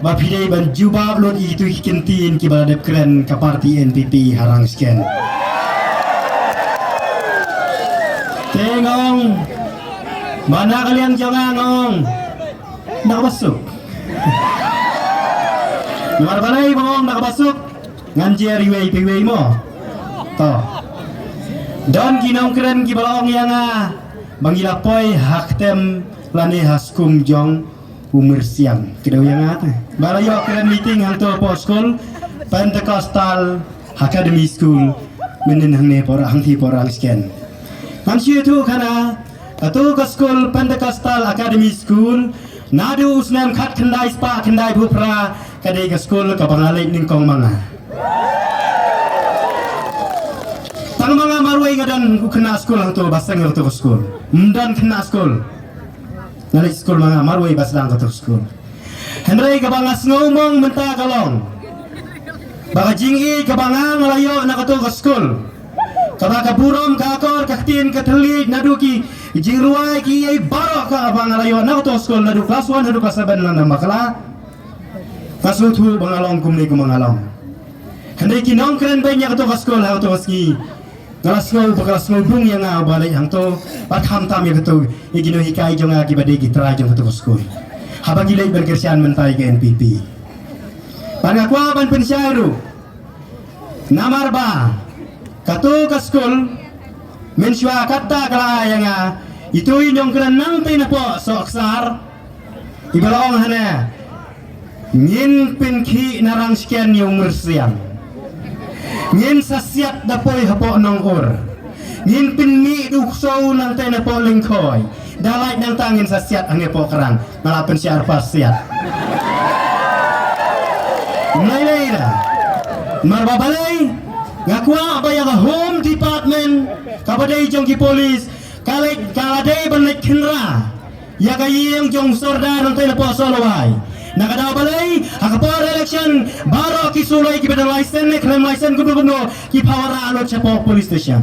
bapidai ban jubab lot itu kintin ki baladep keren ke parti NPP harang sken. Tengong mana kalian jangan ngong nak masuk. Nomor balai bang nak masuk nganjer iwei piwei mo. Toh. Don kinong keren ki balong yang bangilapoy haktem lani haskum jong umur siang kidaw yang balayo keren meeting hanto po school Pentecostal Academy School meninhangne porang ti porang sken mansyu tu kana atu ka school Pentecostal Academy School nadu usnam khat kendai spa kendai bupra kadai ka school ka bangalai ningkong manga tang mga marway ngadan kena school hanto basang hanto school mdan kena school ngali school mga marway baslang hanto school Henry kabangas ngomong menta kalong baka jingi kabangang ngalayo na kato ka school kabaka burom kakor kaktin katelig naduki jingruay ki ay baro ka abang ngalayo na kato school nadu class 1 nadu class 7 na makala class 2 bangalong kumni kumangalong Henry kinong keren banya kato ka school ha kato ski ngalas ngau bakalas ngubung yang balik hang to patham tam ya kato igino hikai jong akibade gitra jong kato ka school habang ilay berkersian mentai ke NPP pangakwa ban pensyairu namar ba kato ka school menswa kata kala yang itu inyong kerenang tay na po so aksar ibalong hana ngin pinki narang sekian yung mersiang ngin sasyat dapoy hapo nong or ngin pinmi dukso nang tay na po lingkoy dalay nang tangin sa siat ang po karang malapan siya arpas siat nailay na marbabalay ngakwa ba yung home department kabaday jong ki polis kaladay banay kinra yakayiyang jong sorda ng tayo na po soloway nakadabalay akapor election baro kisulay kibadang license crime license kuno ki pawara alot siya po police station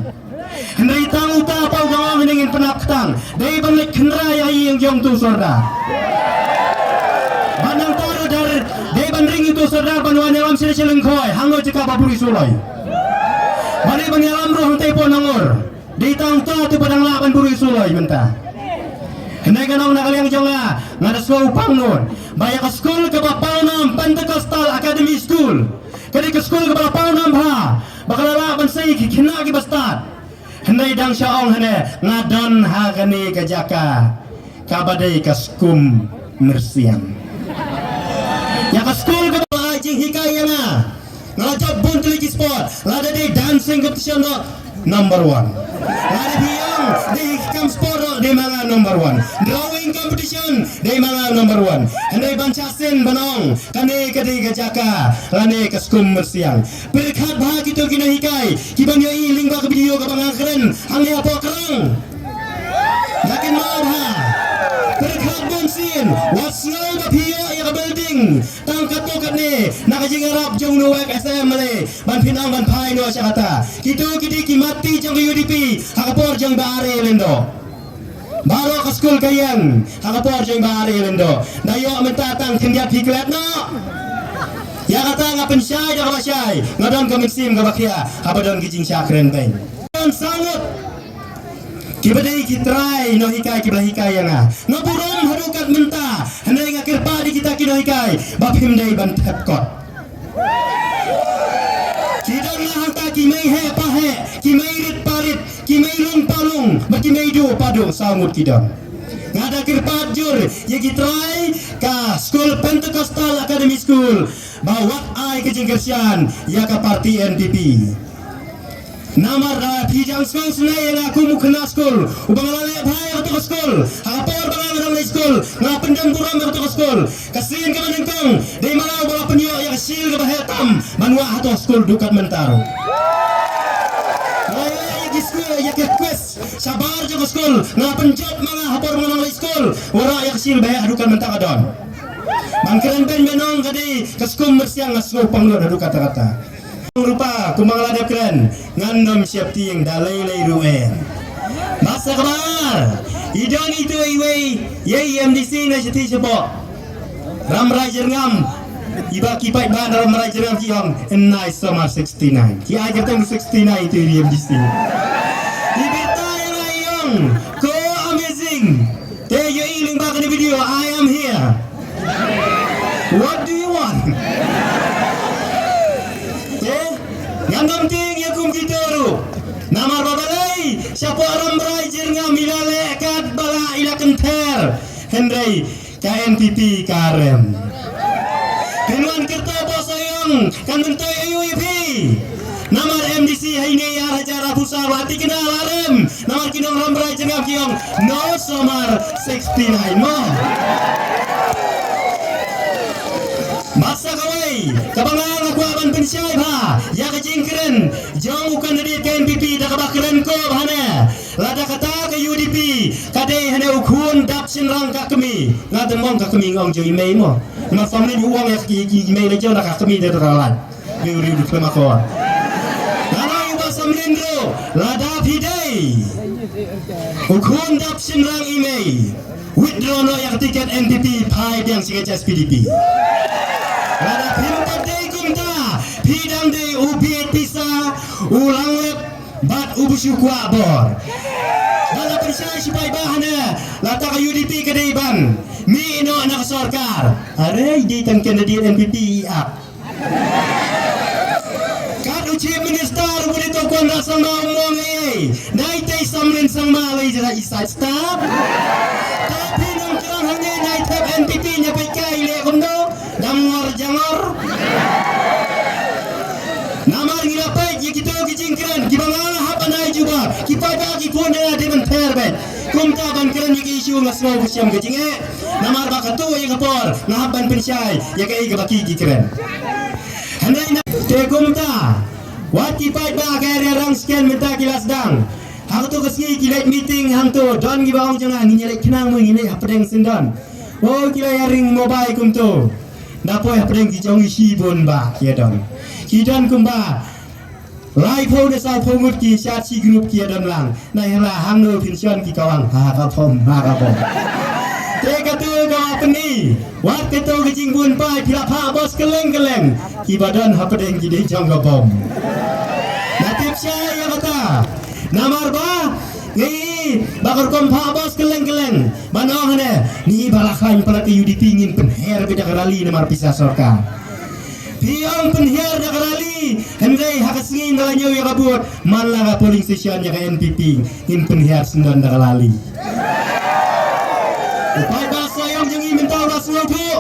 Henry tang uta pau gawang ningin penaptang day balik kenraya yang jong tu sorda banang taru dar day bandring itu sorda banuan alam sila lengkoi hango jika baburi sulai balik bangalam roh hantay po nangor day tang ta tu padang laban buri sulai menta Henry kanong nakaliang jonga ngada sekolah pangun baya ka school ke Bapaunam Pentecostal Academy School kadi ke school ke Bapaunam ha bakal laban say kinagi bastad Henry dang syaong hene ngadon hagani kajaka kabadai kaskum mersiam ya kaskum ke jing hikaya na ngalajab bun teliki sport lada di dancing competition number 1 lada biyang di hikam sport di mga number 1 drawing competition di mga number 1 Henry bancasin banong kani kadi kajaka lani kaskum mersiam berkat bahag itu kinahikai kibanyo iling ba video ka mga keren ang liapo kerang yakin mau ha berkat bonsin wasno ba piyo ya building tang katukat ni nakajingarap jong nuwek SM mali ban pinang ban pai no siya kata kitu kidi kimati jong UDP hakapor jong baare lendo baro ka school kayang hakapor jong baare lendo dayo mentatang kendiat hiklet no ya kata ngapen syai dah syai ngadon komiksim kabakia abadon gijing syakren beng sangut kibadai kitrai no hikai kiblah hikai yang ngaburom hadukat menta handai ngakir padi kita kino hikai bapim dai bantat kot kidon lah hanta kimai he pahe kimai rit parit kimai lung palung bakimai do padu sangut kidon ngada kirpat jur ya kitrai ka school Pentecostal Academy School bawat ai kejingkersian ya ka parti NPP namar pijang school senai yang aku mukena school ubang lalek bhai atau school hapor bangang dalam school ngapendang buram atau school kasin ka manengkong dei malau bala penyo ya kasil ka bahetam manwa atau school dukat mentaro ya school ya request sabar jo school ngapenjot mga hapor manang school ora ya kasil bahaya dukat mentang adon mangkeren ben menong kadi kaskum bersiang ngasno panglor adu kata-kata rupa kumangalada keren ngandom siap tiing dalai ruwen masa kabar idon itu iwe ye MDC na siti sepo ram rajer ngam Iba kipai bandar merai jeram ki hong nice summer 69. Ki aja teng 69 itu dia di sini. Ibita yang ko amazing. There you iling back in the video. I am here. What do you want? Yang penting ya kum kitaru. Namar babalai siapa orang merai jerngam milale kat bala ila kenter. Henry KNPP Karem. Kenuan kerta bosayang kan mentai UEP. Namar MDC haine ya raja rapusa wati kenal arem. Namar kinong rambrai jengam kiong no summer 69 mo. Masa kawai kabangan aku aban pensyai ba ya kejingkeren jong ukan dari KNPP dah kabakeren ko bahane lada kata ke UDP kade hane ukun dap sin rang ka kami ngaten mong ka kami ngong jo email mo ma family uang ya ki email le jong ka kami de ralan riu du kema ko lada iba samlindro lada pidai ukun dap sin rang email withdraw no yang tiket NPP pai yang singa PDP lada pintar day kumta pidang day ubiet pisa ulang lep bat ubusyu kuabor lada persyai sipai bahana lata ka UDP kadaiban mi ino anak sorkar aray di tang kandidat NPP up kat uci minister boleh to kon rasa ngomong nai tay samrin sang malay jara isat stop tapi nung kirang hangge nai tap NPP nya pekai le kumdo Damor jangor namar ngilapay ya kita kijingkran kibangala hapanay juga kipada kikonda de menterbet kumta ban kran yaki isu ngasmo kusyam kijinge namar bakatu ya kapor ngahaban pensyai ya kai gabaki kikran handai na te kumta wat kipai ba kaya rang scan minta kilas dang hang tu kasi kilat meeting hang tu don gibawang jangan nginyelek kenang mo ngine hapadeng sindon oh kila ring mobile kumtu Dapoy apreng ki jong isi bon ba kiadon. Kidan kumba. Lai pho de sa phongut ki sat si group kiadon lang. Na hela hangno pension ki kawang ha ka phom ha ka phom. Te ka tu ka apni. Wat ke to ki jing bun pai pila pha bos keleng-keleng. Ki badan hapdeng ki de jong ka phom. Natip saya kata. Namar ba Ni bakar kompa bos keleng-keleng manong hane ni balakhan pala ke UDP ngin penher beda karali namar pisah sorka piang penher da karali hendai hakasngin dalanyo ya kabut man la polling station ya ka NPP ngin penher sendan da karali upai basa yang jengi minta rasul bu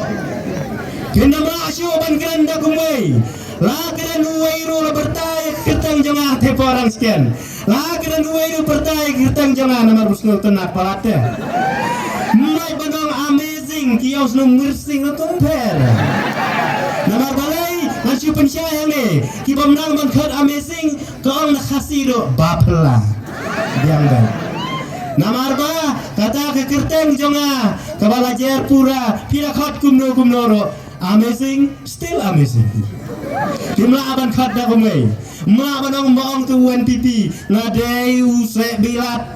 kendama asyu ban granda kumai la keren uwairu la bertai ketang jengah te orang sekian la keren uwairu bertai ketang jengah namar busnul tenak palate mai banong amazing kios no ngirsing no tumper namar balai masih pensyai ni ki bamnang man khat amazing kaong na khasiro bapla diang ban namar ba kata ke kerteng jengah kabala jer pura pira khat kumno ro amazing still amazing Jumlah aban khat dah kumai, mak manong maong tu NPP ngadai usai bilat,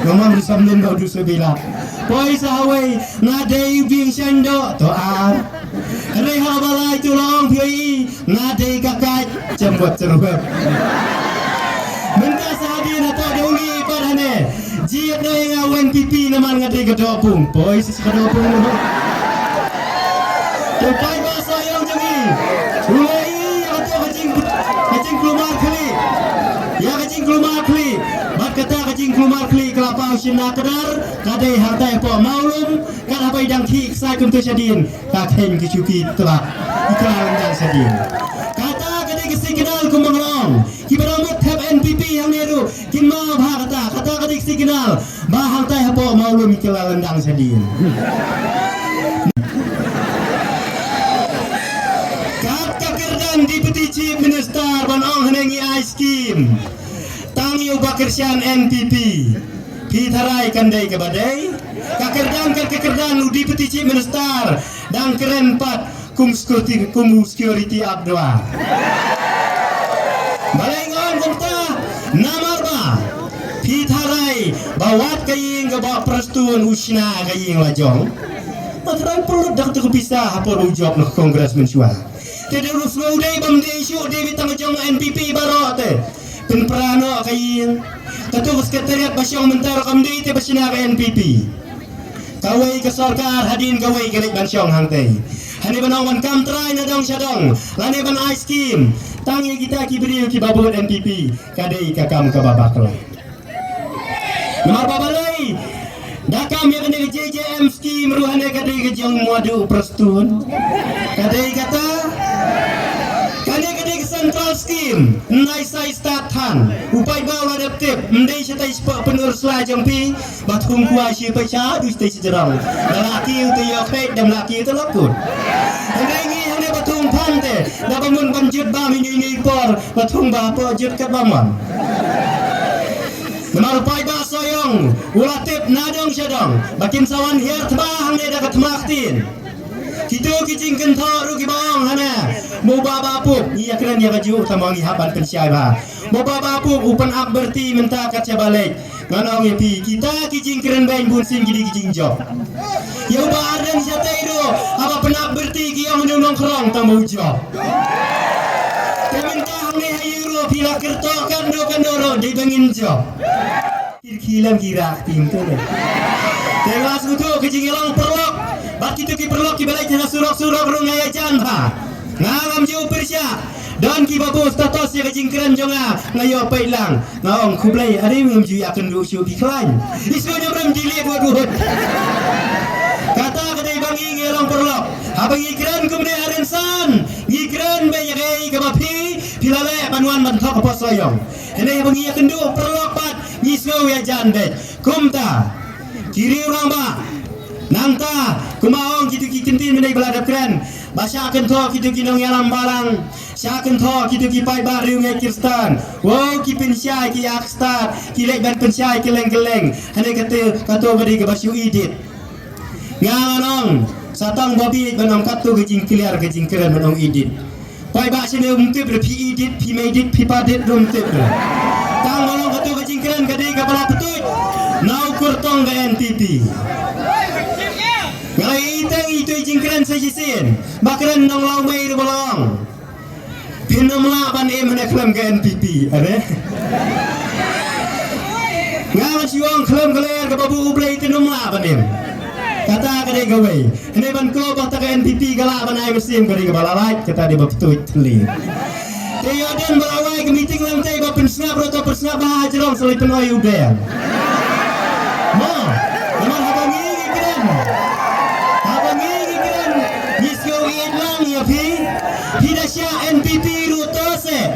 ngomong disamlin kau usai bilat, poi sahway ngadai bing sendo toar, reha balai tulong pi ngadai kakak jemput cerewet, minta sahaja nak tak diungi padane, jiat dengan NPP naman ngadai kedopung, poi sisi kedopung, topai bahasa yang jengi. Ulai kacing keluar kali ya kacing keluar kali mat kata kacing keluar kali kelapa usina kedar kadai harta po maulum kan apa idang ki sai kum tu sadin ka khen ki chuki telah iklan dan sadin kata kadai kisi kenal kum mengrong ki beramut tap NPP yang neru ki ma bha kata kadai kisi kenal ba harta po maulum iklan dan sadin Deputy Chief Minister banong hanengi ice scheme tang yu bakirsian NPP pitharai kandai ke badai kekerdan Deputy Chief Minister dan keren pat kum security abdua balengon kumta namar ba pitharai bawat kaying ke ba prastuan usna kaying lajong terang perlu dak tu pisah apa ujab nak kongres mensua tidak urus ngudai bam dia isu dia bitang jong NPP baru te penperano kayin ketua sekretariat basyong mentara kamdi te basina ke NPP kawai ke sarkar hadin kawai ke basyong hangte hani banong kam try na dong syadong lani ban ice cream tangi kita kibri ki babut NPP kadai kakam ka babakla nomor babalai dakam yang kena JJM scheme ruhane kadai ke jong madu prestun kadai kata kadai ke central scheme nai sai start tan upai bau adaptif mendai setai penurus la jong pi batung kuasi pecha du stai sejarang laki tu yo pek dan laki tu lakut kadai ngi hane batung pante da bangun banjut ba ini por batung ba po jut ke baman Nomor pai ba soyong ulatip nadong syadong bakin sawan hier tebah hang dah ketmaktin kitu kijing kentho rugi bawang hana mo baba pup iya keren ya kaju tamangi haban pensyai ba mo baba pup upan up berti menta kaca balik nganong pi kita kijing keren bain bunsin gidi kijing job ya ba arden syate do apa penap berti kiong nong kerong tamu job Pemerintah ni hayuro pila kerto kando di bangin job. Kilam kira tim tu deh. Tewas kutu kejingilang perlok. Bat kita ki perlok ki balai jana surok-surok rungaya janha. Ngam jauh persya. Dan ki babu status ya kejingkeran jonga ngayo pailang. Ngaong kublai hari ngam ju akan rusyu ki klain. Isunya bram dili buat. Kata kedai bangi ngelang perlok. Habang ikran kumne arensan. Ikran banyak kemapi pilale panuan bantok apa soyong. Ini bangi kendu perlok pat ngisau ya jande. Kumta kiri orang ba. Nanta kumaong kitu ki kentin menai beladap keren. Basya akan to kitu ki nong yalam balang. Sya akan to kitu ki pai baru ngai Kristan. Wow ki pensyai ki akstar ki lek ban pensyai ki leng-geleng. Hane kata beri ke basyu idit. Nganong satang babi banong katu kejing clear kejing keren banong idit. Pai ba sini umtip pi idit pi medit pi padet umtip. Tang banong katu kejing keren kadai kapala petut. Nau kurtong ke NTP. Ngai itang itu kejing keren sajisin. Bakran nong lau mai bolong. Pinam la ban em hane klam ke NTP are. Ngai siwang klam keler ke babu ublai tinum la ban em. Kata kadai gawe ini ban ko bata ka NPP gala banai mesin kadai balalai kata dia baptut teli dia dan balawai ke meeting lantai ba pensna broto persna ba jerong selai penoi udan mo memang habangi keren nisyo ilang ya pi dasya NPP rutose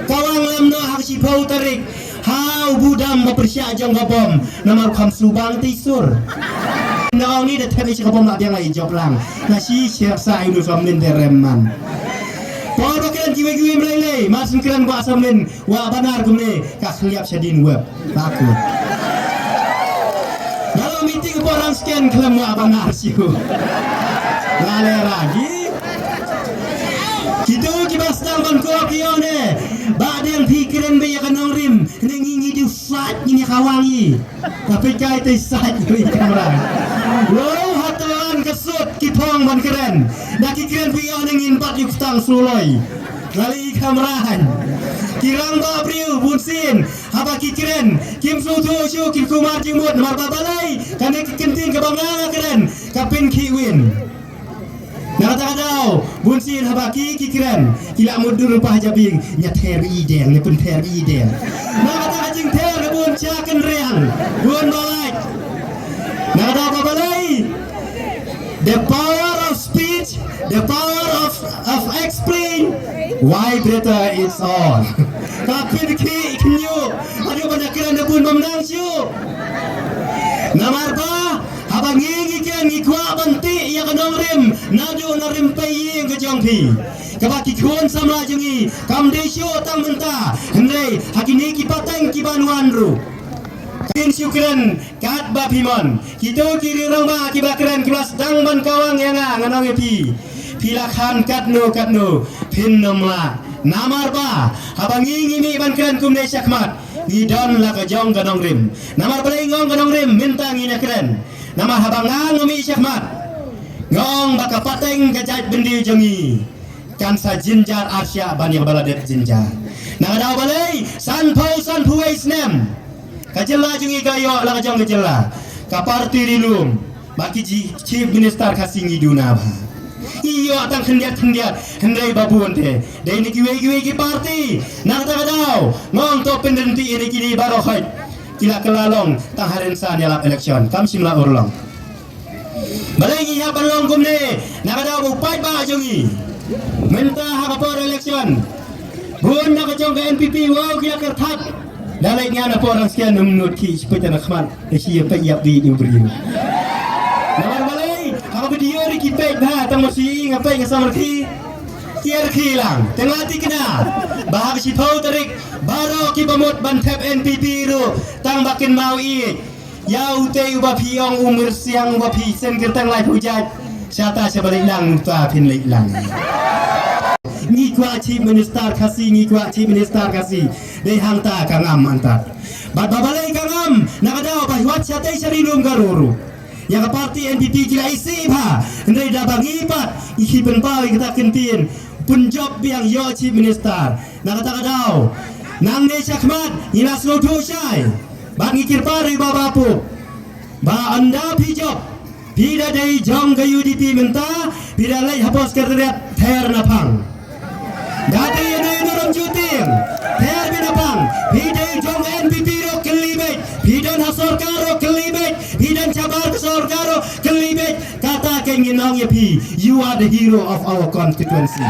kawang lemno hak si pau tarik hau budam bapersya jong babom nomor kam subang tisur Nah, ni dah tadi cakap nak dia lagi job lang. Nasi siap saya itu sambil deremman. Kau bakalan kiwe-kiwe meleleh, masuk keran gua sambil wah benar kumne kak liap sedin web takut. Dalam meeting orang scan klaim wah benar siu. Lale lagi. Kita kibas dalam kau kione. Badan pikiran banyak kanong rim, nengingi di flat ini kawangi. Tapi kait isat di kamera. Wow hatuan kesut kipong ban keren. Daki keren pion nengin pat yuktang suloi. Kali kamerahan. Kirang babriu bunsin. Apa kikeren? Kim sutu syu kim kumar jimut marba balai. Kane kenting kebangga keren. Kapin kiwin. Nakata bunsin habaki kikiran kila mudur rupah jabing nyater ideng ne pun ter ideng nakata jing ter bun caken reang bun balai nakata apa balai the power of speech the power of explain why greater is all tapi ki kinyo aduh banyak kiran bun memang syu namar ba habang ngikiran ngikwa banti ya kanong rim nadu na rim paying ke jongpi kabaki kun samla jengi kam desyo tang menta hendai hakini ki patang ki banuan ru kin syukran kat ba pimon kito kiri rang ba ki bakran kelas dang ban kawang yang nganong epi pilakhan katno pin nomla namar ba habang ngimi ban kran kumne syakmat ngidon la ka jong kanong rim namar balai ngong kanong rim minta ngina kran nama habang ngami syakmat ngong baka pateng kajait bendi jongi kan sa jinjar arsya bani baladet jinjar nagadaw balay san pu isnem kajela jongi gayo la jong kajela ka parti rilum baki chief minister kasingi duna ba iyo atang kendiat hendai babunte dai ni kiwe ki parti nagadaw ngong to pendenti ini kini baro hai kila kelalong tang haren sa nyalap election kam simla urlong balai ya balong kumne nakadaw upai ba jongi minta hakapor election bun nakajong ke NPP wow kila kertat dalai nya na porang sekian menurut ki seperti nak khman isi pe yap di beri nabar balai apa video ri ki pe ba tang mosi ngapai ngasam ki kier khilang tengati kena bahag si thau tarik baro ki bamot bantep NPP ru tang bakin mau i Yau te uba piong umur siang uba pi sen kertang lai pujat siata sebalik lang ta pin lik lang ngi kwa chief minister kasi ngi kwa chief minister kasi de hang ta kangam antat bat babalai kangam nakadaw ba wat siate sarinum garuru yang parti NPP kila isi ba ndai da bangipat iki penpau kita kentin punjob biang yo chief minister nakadaw nang ne chakmat inas no tu sai bagi kirpari babapu ba anda pijok pida dai jong gayu di menta pida lai hapos kerret ther napang dati ene ram juting ther binapang pida jong NPP ro kelibet pida hasor karo kelibet pida cabar hasor karo kelibet kata kenginong ya pi you are the hero of our constituency